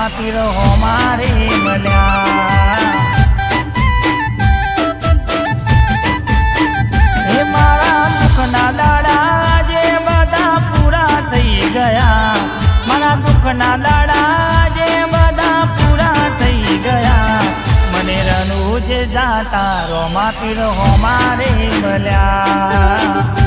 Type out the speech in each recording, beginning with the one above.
રોમા પીર હોમારે મળ્યા હે મારા દુઃખના દાડા જે બધા પૂરા થઈ ગયા મારા દુઃખના દાડા જે બધા પૂરા થઈ ગયા મને રણુજ જાતા રોમા પીર હોમારે મળ્યા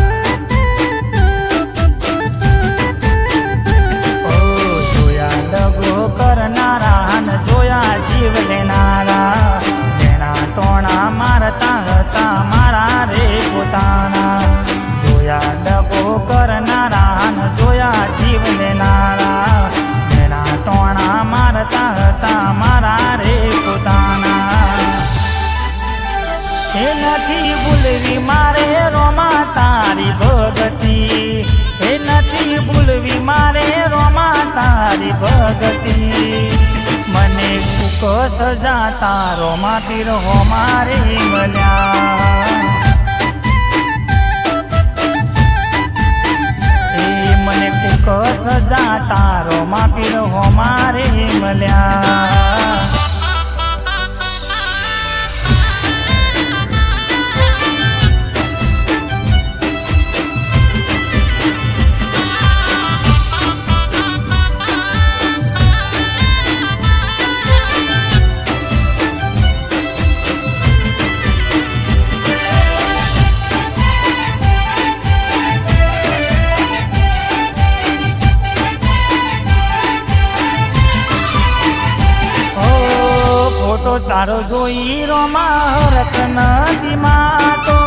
કરનારા ન જોયા જીવ લેનારા જેના ટોણા મારતા હતા મારા રે પોતાના જોયા ડગો કરનારા ન જોયા જીવ લેનારા જેના ટોણા મારતા હતા મારા રે પોતાના એ નથી ભૂલવી મારે રોમા તારી ભગતી એ નથી ભૂલવી મારે રોમા તારી ભગતી મને કુક સજાતા રોમા પીર હોમારે મળ્યા એ મને કુક સજાતા રોમા પીર હોમારે મળ્યા તારો જોઈ રોમા હરક નથી માતો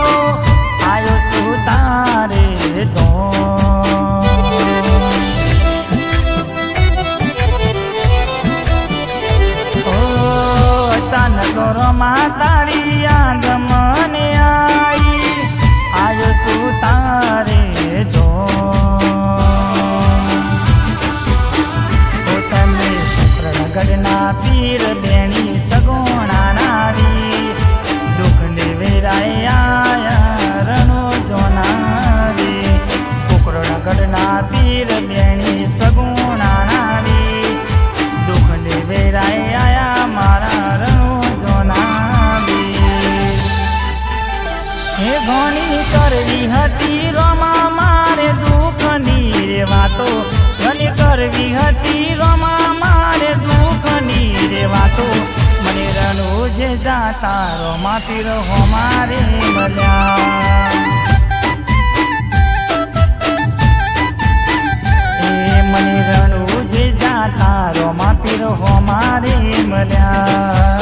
આયો શું તારે તો અચાનક રોમા તારી યાદ મને આવી આયો શું તારે તો તમે પ્રગટના પીર બેણી સગુણા નારી દુઃખ ને વેરાયા રણો જોનારી કુકરણ ગઢના પીર બેણી સગુણા નારી દુઃખ ને વેરાયા મારા રણો જોનારી હે ઘણી કરવી હતી રોમા મારે દુઃખની રે વાતો ઘણી કરવી હતી રોમા મારે દુઃખની રે વાતો મને રણુજ જાતા રોમા પીર હોમારે મળ્યા એ મને રણુજ જાતા રોમા પીર હોમારે મળ્યા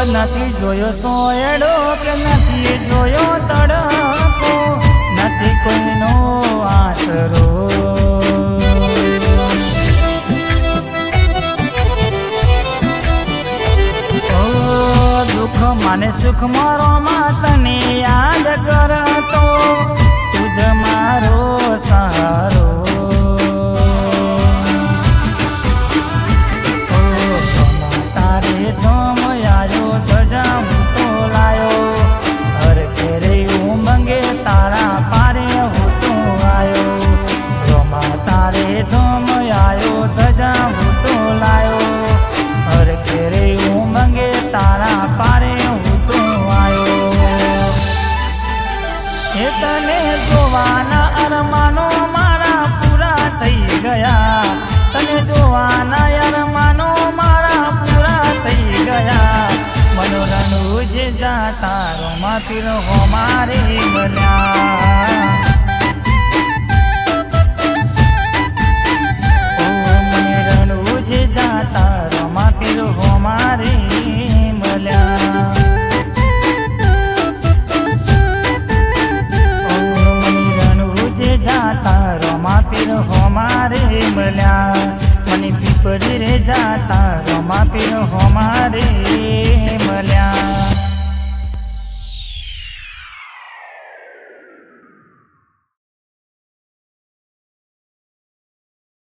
નથી જોયો સોયડો કે નથી જોયો તડકો નથી કોઈનો આશરો દુઃખ માને સુખ મારો માં તને યાદ કરતો તુજ મારો સહારો તારે ધમ આયો ધજા હું તો લાયો હર ઘેરે ઉમંગે તારા પારે હું તો આયો રોમા તારે ધમ આયો ધજા હું તો લાયો હર ઘેરે ઉમંગે તારા પારે હું તો આયો એ તને જોવાના અરમાનો મારા પૂરા થઈ ગયા તને જોવાના અરમાનો મારા પૂરા થઈ ગયા મનો રણુજ જાતા રોમા પીર હોમારે મળ્યા મને રણુજ જાતા રોમા પીર હોમારે મળ્યા મને રણુજ જાતા રોમા પીર હોમારે મળ્યા મને પીપળી રે જાતા રમા પીર હમારે મળ્યા।